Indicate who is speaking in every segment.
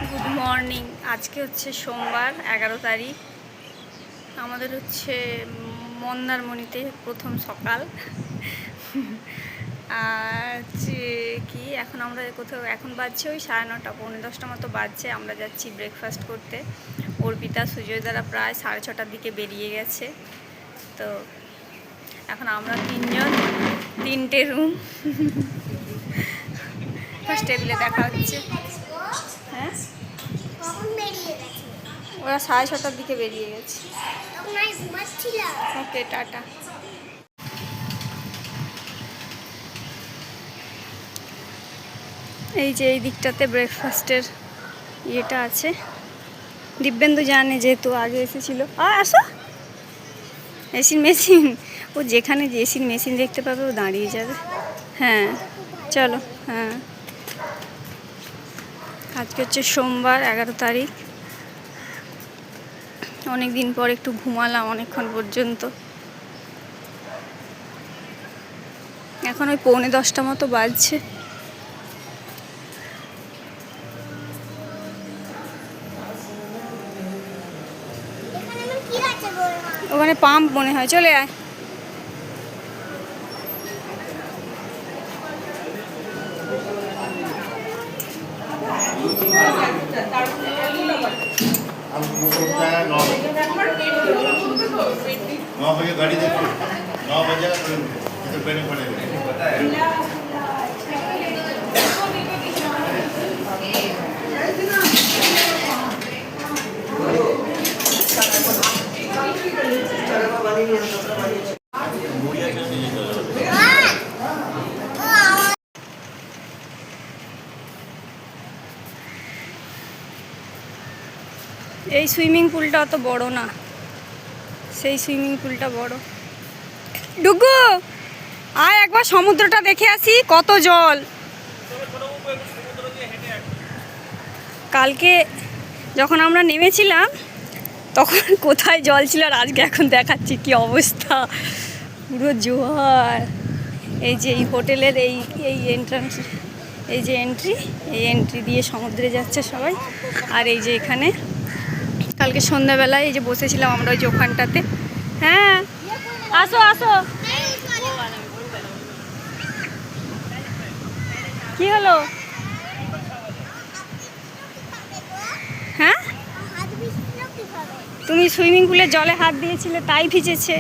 Speaker 1: Good morning. আজকে হচ্ছে সোমবার 11 তারিখ। আমাদের হচ্ছে মন্দারমণিতে প্রথম সকাল। আর হচ্ছে কি এখন আমরা কোথাও এখন বাজছে ওই 9:30 পৌনে 10টা মতো বাজছে। আমরা যাচ্ছি ব্রেকফাস্ট করতে। অর্পিতা সুজয় দ্বারা প্রায় 6:30টার দিকে বেরিয়ে গেছে। তো এখন আমরা তিনজন, 3টে রুম। ফার্স্ট টেবিলে দেখা হচ্ছে। হ্যাঁ, ওরা 6:30টার দিকে বেরিয়ে গেছে। ওকে, টাটা। এই যে এই দিকটাতে ব্রেকফাস্টের ইয়েটা আছে। দিব্যেন্দু জানে যেহেতু আগে এসেছিল। আসো, এসির মেশিন। ও যেখানে যে এসির মেশিন দেখতে পাবে ও দাঁড়িয়ে যাবে। হ্যাঁ চলো। হ্যাঁ, আজকে হচ্ছে সোমবার 11 তারিখ। অনেক দিন পর একটু ঘুমালাম অনেকক্ষণ পর্যন্ত। এখন ওই পৌনে 10টা মতো বাজছে। ওখানে পাম্প মনে হয়, চলে আয়।
Speaker 2: गाड़ी देखो 9 बजे तो ट्रेन पड़ेगा।
Speaker 1: এই সুইমিং পুলটা অত বড় না, সেই সুইমিং পুলটা বড়। ডুগু আয় একবার সমুদ্রটা দেখে আসি, কত জল। কালকে যখন আমরা নেমেছিলাম তখন কোথায় জল ছিল, আর আজকে এখন দেখাচ্ছি কি অবস্থা, পুরো জোয়ার। এই যে এই হোটেলের এই এন্ট্রান্স, এই যে এই এন্ট্রি দিয়ে সমুদ্রে যাচ্ছে সবাই। আর এই যে এখানে কালকে সন্ধ্যাবেলায় এই যে বসেছিলাম আমরা ওই যে ওখানটাতে। হ্যাঁ আসো আসো। কি হলো? হ্যাঁ, তুমি সুইমিং পুলে জলে হাত দিয়েছিলে তাই ভিজেছে।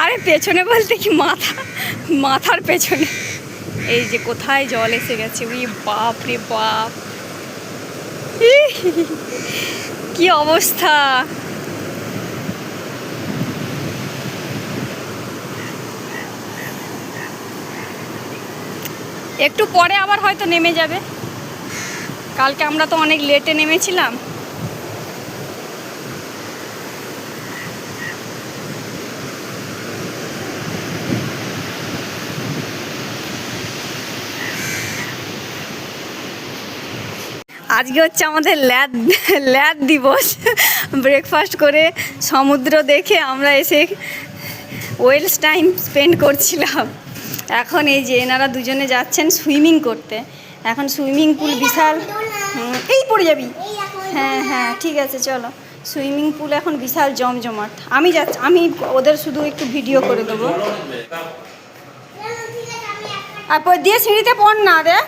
Speaker 1: আরে পেছনে বলতে কি মাথার পেছনে। এই যে কোথায় জল এসে গেছে, ওই বাপ রে বাপ, কি অবস্থা। একটু পরে আবার হয়তো নেমে যাবে। কালকে আমরা তো অনেক লেটে নেমেছিলাম। আজকে হচ্ছে আমাদের ল্যাদ দিবস। ব্রেকফাস্ট করে সমুদ্র দেখে আমরা এসে ওয়েলস টাইম স্পেন্ড করছিলাম। এখন এই যে এনারা দুজনে যাচ্ছেন সুইমিং করতে। এখন সুইমিং পুল বিশাল, এই পড়ে যাবি। হ্যাঁ হ্যাঁ ঠিক আছে চলো। সুইমিং পুল এখন বিশাল জমজমাট। আমি ওদের শুধু একটু ভিডিও করে দেবো। আর দিয়ে সিঁড়িতে পড় না রে।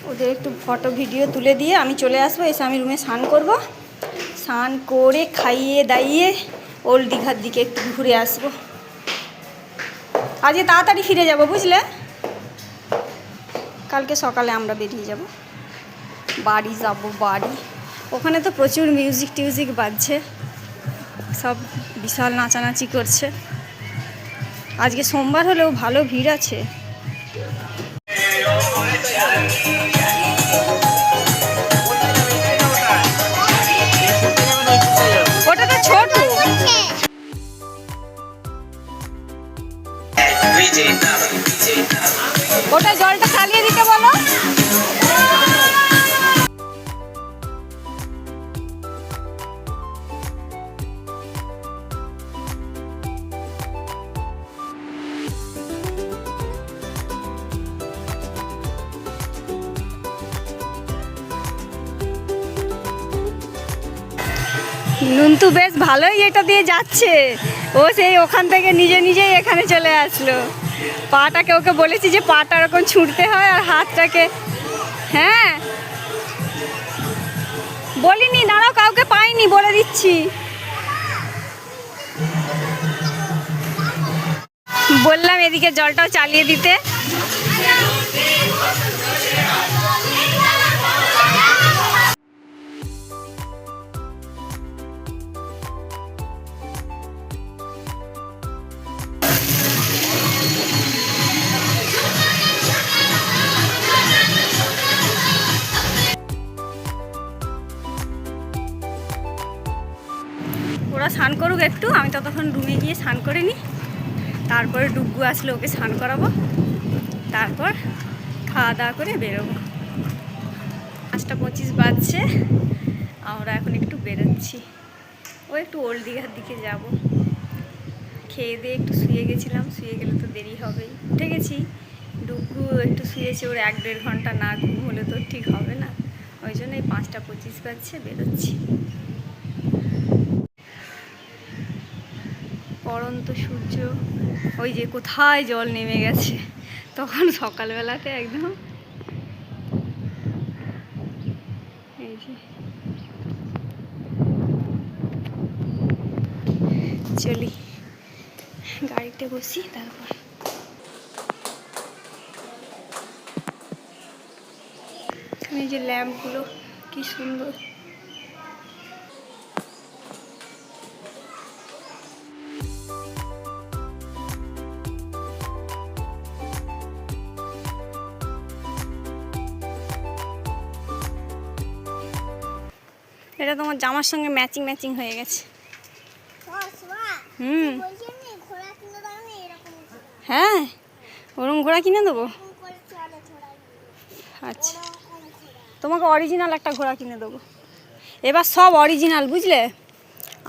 Speaker 1: ওদের একটু ফটো ভিডিও তুলে দিয়ে আমি চলে আসবো। এসে আমি রুমে স্নান করব। স্নান করে খাইয়ে দাইয়ে ওল্ড দীঘার দিকে একটু ঘুরে আসবো। আজকে তাড়াতাড়ি ফিরে যাব বুঝলে। কালকে সকালে আমরা বেরিয়ে যাব, বাড়ি যাব। ওখানে তো প্রচুর মিউজিক বাজছে, সব বিশাল নাচানাচি করছে। আজকে সোমবার হলেও ভালো ভিড় আছে। ওটা তো ছোট। ওটা জলটা চালিয়ে দিতে বলো। নুনতু বেশ ভালোই এটা দিয়ে যাচ্ছে। ও সেই ওখান থেকে নিজে নিজেই এখানে চলে আসলো। পাটাকে ওকে বলেছি যে পাটা এরকম ছুটতে হয় আর হাতটাকে। হ্যাঁ বলিনি, দাঁড়াও, কাউকে পাইনি, বলে দিচ্ছি। বললাম এদিকে জলটাও চালিয়ে দিতে। ওরা স্নান করুক একটু, আমি ততক্ষণ রুমে গিয়ে স্নান করে নিই। তারপরে ডুগু আসলে ওকে স্নান করাবো, তারপর খাওয়া দাওয়া করে বেরোবো। 5:25 বাজছে, আমরা এখন একটু বেরোচ্ছি। ও একটু ওল্ড দীঘার দিকে যাব। খেয়ে দিয়ে একটু শুয়ে গেছিলাম, শুয়ে গেলে তো দেরি হবেই। উঠে গেছি, ডুগু একটু শুয়েছে, ওর 1-1.5 ঘন্টা না ঘুম হলে তো ঠিক হবে না। ওই জন্য এই 5:25 বাজছে, বেরোচ্ছি। পড়ন্ত সূর্য, ওই যে কোথায় জল নেমে গেছে, তখন সকালবেলাতে একদম। এই যে চলি, গাড়িতে বসি, তারপর এই যে ল্যাম্পগুলো কি সুন্দর। এটা তোমার জামার সঙ্গে ম্যাচিং ম্যাচিং হয়ে গেছে। হুম, হ্যাঁ, ওরম ঘোড়া কিনে দেবো। আচ্ছা, তোমাকে অরিজিনাল একটা ঘোড়া কিনে দেবো। এবার সব অরিজিনাল, বুঝলে,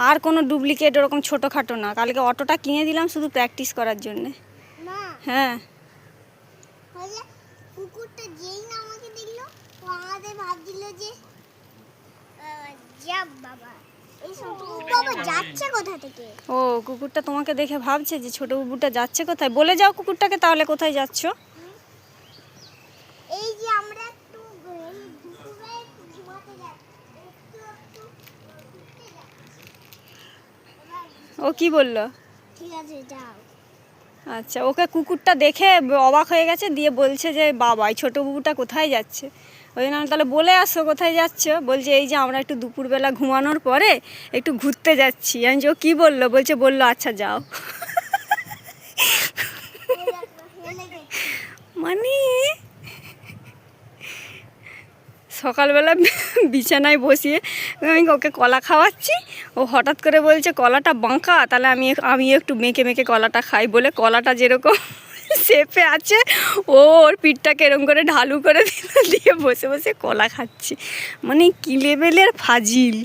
Speaker 1: আর কোনো ডুপ্লিকেট ওরকম ছোটোখাটো না। কালকে অটোটা কিনে দিলাম শুধু প্র্যাকটিস করার জন্যে। হ্যাঁ,
Speaker 3: কুকুরটা যেই না আমাকে দেখলো, ও আমাদের ভাবছিল যে বাবা এই বাবা যাচ্ছে কোথা থেকে।
Speaker 1: ও কুকুরটা তোমাকে দেখে ভাবছে যে ছোট বুবুটা যাচ্ছে কোথায়। বলে যাও কুকুরটাকে তাহলে কোথায় যাচ্ছ।
Speaker 3: এই যে আমরা একটু দুপুরে ঘুমাতে যাচ্ছি,
Speaker 1: ও কি বললো?
Speaker 3: ঠিক আছে যাও।
Speaker 1: আচ্ছা, ওকে কুকুরটা দেখে অবাক হয়ে গেছে, দিয়ে বলছে যে বাবা এই ছোটো বুবুটা কোথায় যাচ্ছে। ওই জন্য আমি তাহলে বলে আসো কোথায় যাচ্ছ। বলছে এই যে আমরা একটু দুপুরবেলা ঘুমানোর পরে একটু ঘুরতে যাচ্ছি। আমি যে ও কী বললো, বললো আচ্ছা যাও। মানে সকালবেলা বিছানায় বসিয়ে আমি ওকে কলা খাওয়াচ্ছি, ও হঠাৎ করে বলছে কলাটা বাঁকা, তাহলে আমি একটু মেখে মেখে কলাটা খাই। বলে কলাটা যেরকম শেপে আছে, ওর পিঠটাকে এরকম করে ঢালু করে দিয়ে বসে বসে কলা খাচ্ছি। মানে কী লেভেলের ফাজিল।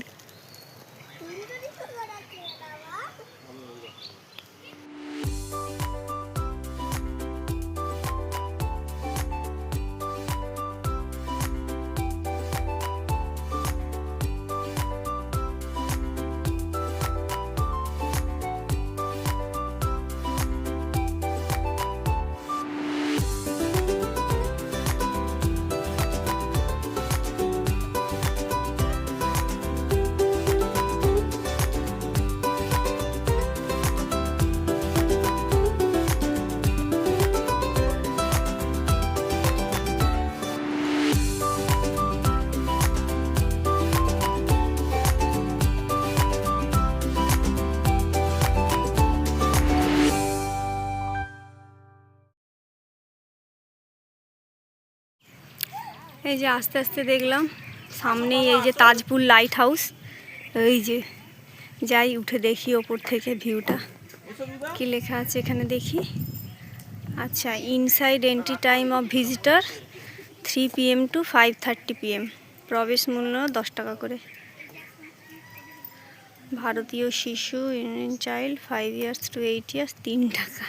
Speaker 1: এই যে আস্তে আস্তে দেখলাম সামনেই এই যে তাজপুর লাইট হাউস। এই যে যাই উঠে দেখি ওপর থেকে ভিউটা কি লেখা আছে এখানে দেখি। আচ্ছা, inside entry time of visitor 3 PM to 5:30 PM, প্রবেশ মূল্য 10 টাকা করে। ভারতীয় শিশু Indian child 5 years to 8 years 3 টাকা।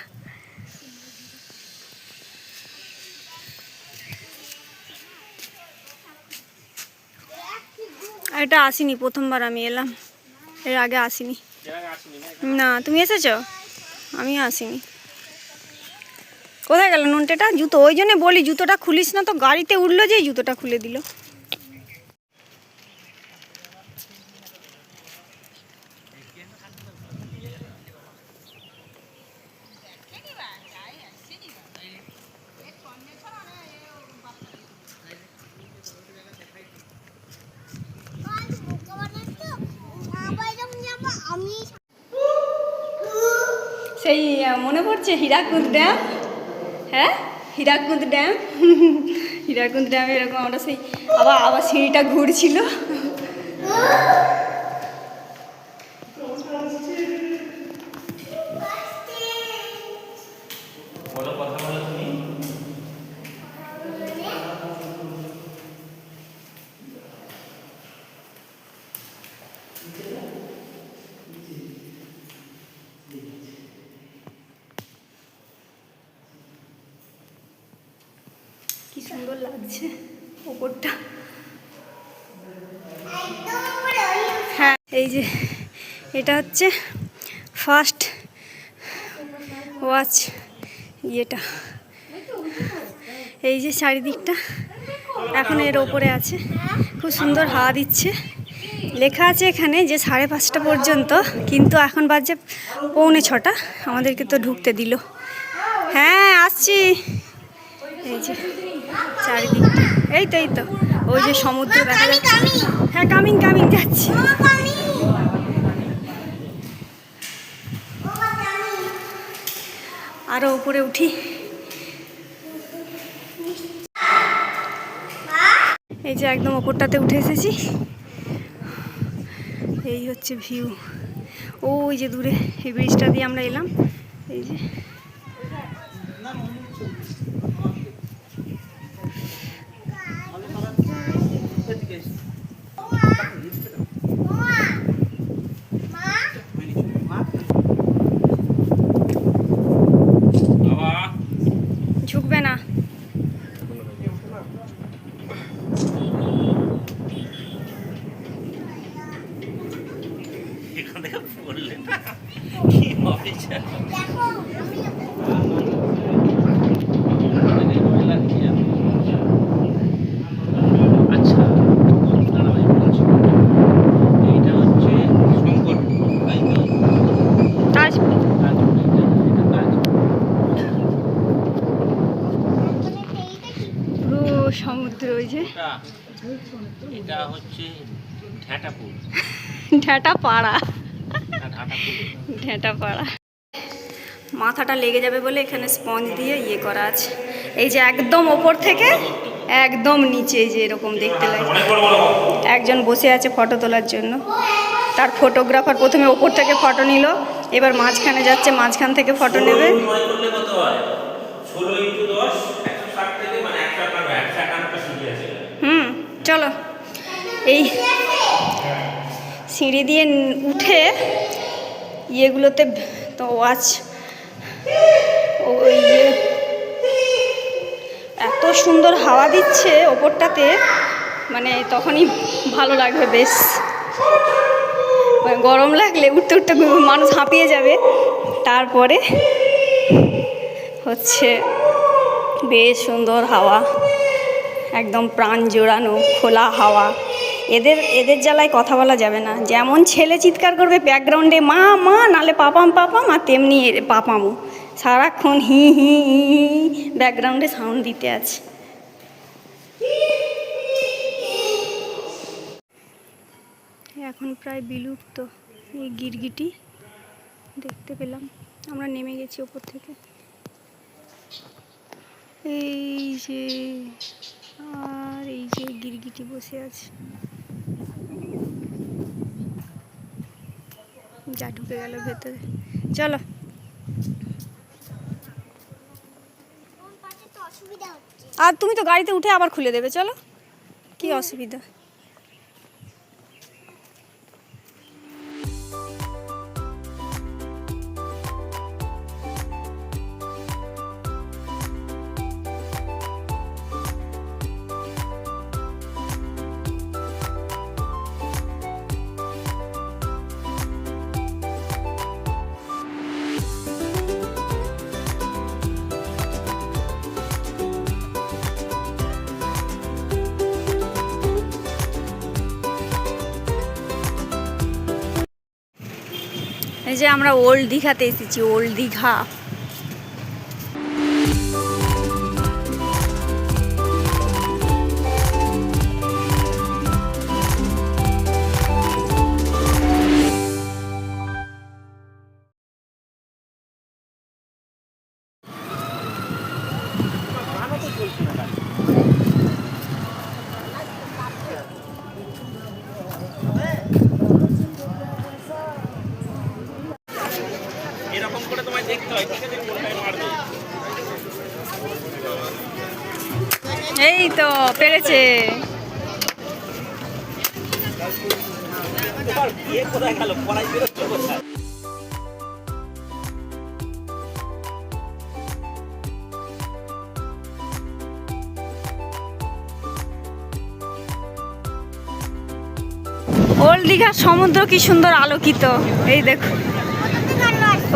Speaker 1: এটা আসিনি, প্রথমবার আমি এলাম। এর আগে আসিনি। না, তুমি এসেছো? আমি আসিনি। কোথায় গেল নন্টেটা? জুতো, ওই জন্য বলি জুতোটা খুলিস না, তো গাড়িতে উঠলো যে জুতোটা খুলে দিল।
Speaker 3: আমি
Speaker 1: সেই মনে পড়ছে হীরাকুদ ড্যাম? হ্যাঁ, হীরাকুদ ড্যাম। হীরাকুদ ড্যামে এরকম আমরা সেই আবার আবার সিঁড়িটা ঘুরছিল। কি সুন্দর লাগছে ওপরটা। হ্যাঁ, এই যে এটা হচ্ছে ফার্স্ট ওয়াচ ইয়েটা, এই যে চারিদিকটা এখন এর ওপরে আছে, খুব সুন্দর হাওয়া দিচ্ছে। লেখা আছে এখানে যে 5:30 পর্যন্ত, কিন্তু এখন বাজে 6:45, আমাদেরকে তো ঢুকতে দিল। হ্যাঁ আসছি। এই যে চারিদিকটা, এই তো ওই যে সমুদ্র দেখা যাচ্ছে। হ্যাঁ, কামিং যাচ্ছি। আরো উপরে উঠি। এই যে একদম ওপরটাতে উঠে এসেছি। এই হচ্ছে ভিউ। ওই যে দূরে এই ব্রিজটা দিয়ে আমরা এলাম। এই যে ঝুঁকবে না। সমুদ্র, ওই যে
Speaker 4: এটা হচ্ছে
Speaker 1: ঢেঁটাপাড়া। মাথাটা লেগে যাবে বলে এখানে স্পঞ্জ দিয়ে ইয়ে করা আছে। এই যে একদম ওপর থেকে একদম নিচে, এই যে এরকম দেখতে লাগে। একজন বসে আছে ফটো তোলার জন্য। তার ফটোগ্রাফার প্রথমে ওপর থেকে ফটো নিল, এবার মাঝখানে যাচ্ছে, মাঝখান থেকে ফটো নেবে। চলো, এই সিঁড়ি দিয়ে উঠে ইয়েগুলোতে তো ওয়াচ, ওই এত সুন্দর হাওয়া দিচ্ছে ওপরটাতে, মানে তখনই ভালো লাগবে বেশ। গরম লাগলে উঠতে উঠতে মানুষ হাঁপিয়ে যাবে, তারপরে হচ্ছে বেশ সুন্দর হাওয়া, একদম প্রাণ জোড়ানো খোলা হাওয়া। এদের জ্বালায় কথা বলা যাবে না। যেমন ছেলে চিৎকার করবে ব্যাকগ্রাউন্ডে মা মা, নালে পাপাম পাপাম, আর তেমনি পাপামও সারাক্ষণ হি হি হি ব্যাকগ্রাউন্ডে সাউন্ড দিতে আছে। এখন প্রায় বিলুপ্ত এই গিরগিটি দেখতে পেলাম। আমরা নেমে গেছি ওপর থেকে। এই যে আর এই যে গিরগিটি বসে আছে, যা ঢুকে গেল ভেতরে। চলো, আর তুমি তো গাড়িতে উঠে আবার খুলে দেবে। চলো, কি অসুবিধা। এই যে আমরা ওল্ড দীঘাতে এসেছি, ওল্ড দীঘা।
Speaker 4: এরকম করে তোমায় দেখতে হয়, ঠিক আছে? কোনটায় মারবে।
Speaker 1: এই তো পেরেছে।
Speaker 4: তোমার বিয়ে কোথায় গেল? পড়াই বেরোচ্ছ কোথায়?
Speaker 1: ওল্ড দীঘার সমুদ্র কি সুন্দর আলোকিত, এই দেখো।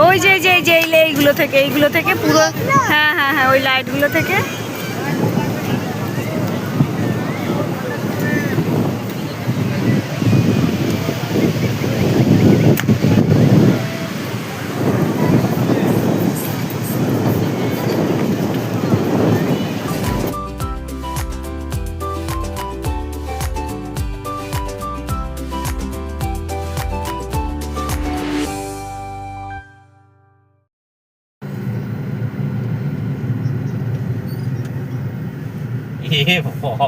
Speaker 1: ওই যে এই যে এই যে এইগুলো থেকে পুরো, হ্যাঁ হ্যাঁ হ্যাঁ, ওই লাইটগুলো থেকে।
Speaker 4: এ বাবা।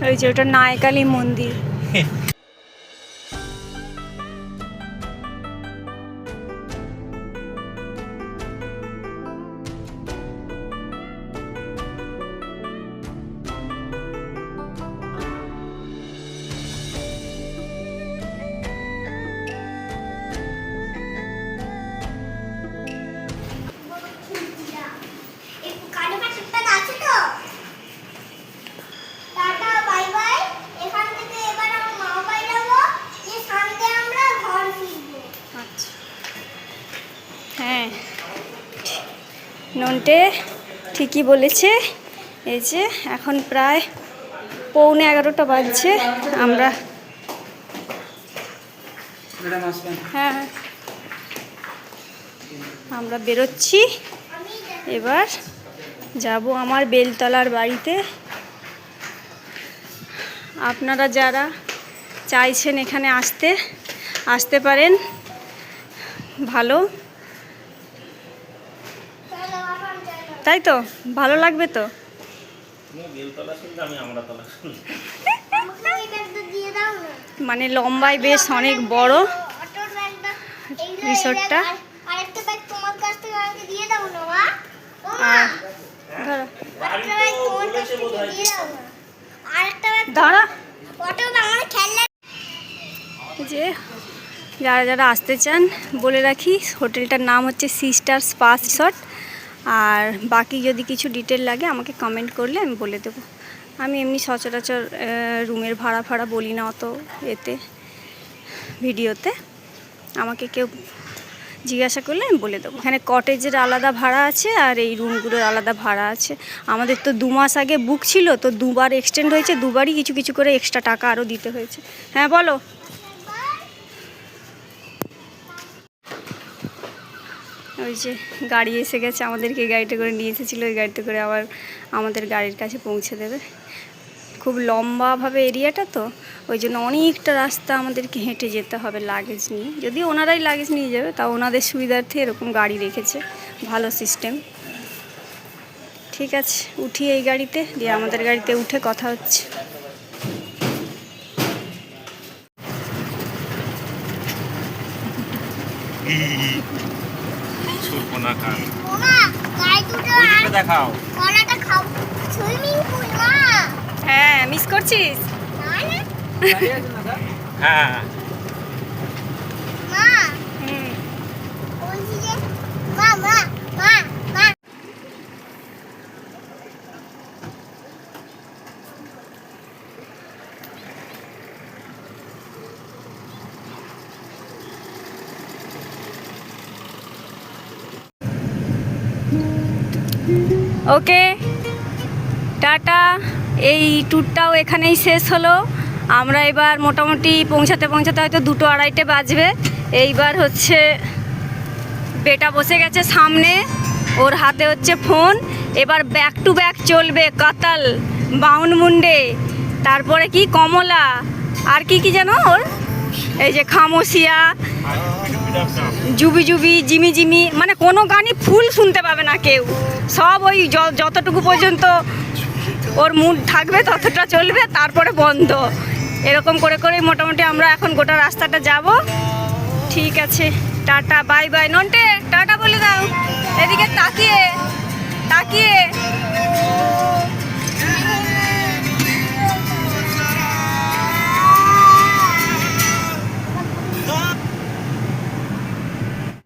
Speaker 1: ওই যে ওটা নায়কালী মন্দির।
Speaker 3: এই কালো পাখিটা আছে তো? Tata bye bye. এখান থেকে এবার আমরা মা বাড়ি যাবো, যে সামনে আমরা ঘর ফিরবো।
Speaker 1: আচ্ছা, হ্যাঁ নন্টে ঠিকই বলেছে। এই যে এখন প্রায় 11:45 বাজছে, আমরা হ্যাঁ আমরা বেরোচ্ছি। এবার যাব আমার বেলতলার বাড়িতে। আপনারা যারা চাইছেন এখানে আসতে পারেন, ভালো,
Speaker 3: চলো আমার জায়গা।
Speaker 1: তাই তো ভালো লাগবে তো।
Speaker 4: তুমি বেলতলা শুনলে আমি আমড়াতলা শুনলাম।
Speaker 3: আমাকে ওই ব্যাগটা দিয়ে দাও না।
Speaker 1: মানে লম্বায় বেশ অনেক বড়
Speaker 3: অটোর ব্যাগটা এই যে
Speaker 1: রিসোর্টটা।
Speaker 3: আরেকটা ব্যাগ তোমার কাছ থেকে আমাকে দিয়ে দাও না মা। ও মা,
Speaker 1: আর ধরো,
Speaker 3: আরেকটা ব্যাগ তোমার কাছ থেকে দিয়ে দাও না। আরেকটা ব্যাগ
Speaker 1: দাঁড়া।
Speaker 3: অটো আমার খেলনা।
Speaker 1: যে যারা যারা আসতে চান বলে রাখি, হোটেলটার নাম হচ্ছে সি স্টার স্পা রিসর্ট। আর বাকি যদি কিছু ডিটেল লাগে আমাকে কমেন্ট করলে আমি বলে দেবো। আমি এমনি সচরাচর রুমের ভাড়া বলি না অত এতে, ভিডিওতে। আমাকে কেউ জিজ্ঞাসা করলে আমি বলে দেবো। এখানে কটেজের আলাদা ভাড়া আছে আর এই রুমগুলোর আলাদা ভাড়া আছে। আমাদের তো 2 মাস আগে বুক ছিল, তো 2বার এক্সটেন্ড হয়েছে, 2বারই কিছু কিছু করে এক্সট্রা টাকা আরও দিতে হয়েছে। হ্যাঁ বলো। ওই যে গাড়ি এসে গেছে, আমাদেরকে গাড়িতে করে নিয়ে এসেছিলো, ওই গাড়িতে করে আবার আমাদের গাড়ির কাছে পৌঁছে দেবে। খুব লম্বাভাবে এরিয়াটা তো, ওই জন্য অনেকটা রাস্তা আমাদেরকে হেঁটে যেতে হবে লাগেজ নিয়ে। যদি ওনারাই লাগেজ নিয়ে যাবে, তা ওনাদের সুবিধার্থে এরকম গাড়ি রেখেছে, ভালো সিস্টেম। ঠিক আছে, উঠি এই গাড়িতে, দিয়ে আমাদের গাড়িতে উঠে কথা হচ্ছে।
Speaker 4: সুরকোনা খান।
Speaker 3: মা, গায়ে দুটো
Speaker 4: ওই
Speaker 3: আর
Speaker 4: দিকটা দেখাও।
Speaker 3: কলাটা খাও। সুইমিং পুল মা।
Speaker 1: হ্যাঁ, মিস করছিস?
Speaker 3: না না
Speaker 4: হ্যাঁ,
Speaker 3: মা,
Speaker 1: হুম।
Speaker 3: বলছি যে মা মা মা মা।
Speaker 1: ওকে টাটা, এই ট্যুরটাও এখানেই শেষ হলো। আমরা এবার মোটামুটি পৌঁছাতে পৌঁছাতে হয়তো 2-2:30 বাজবে। এইবার হচ্ছে বেটা বসে গেছে সামনে, ওর হাতে হচ্ছে ফোন। এবার ব্যাক টু ব্যাক চলবে কাতাল, বাউন মুন্ডে, তারপরে কি কমলা, আর কি কি জানো ওর, এই যে খামোশিয়া, জুবি জুবি, জিমি জিমি, মানে কোনো গানই ফুল শুনতে পাবে না কেউ, সব ওই যতটুকু পর্যন্ত ওর মুড থাকবে ততটা চলবে, তারপরে বন্ধ। এরকম করে করে মোটামুটি আমরা এখন গোটা রাস্তাটা যাব। ঠিক আছে, tata, bye bye. Nonte tata বলে দাও, এদিকে তাকিয়ে তাকিয়ে।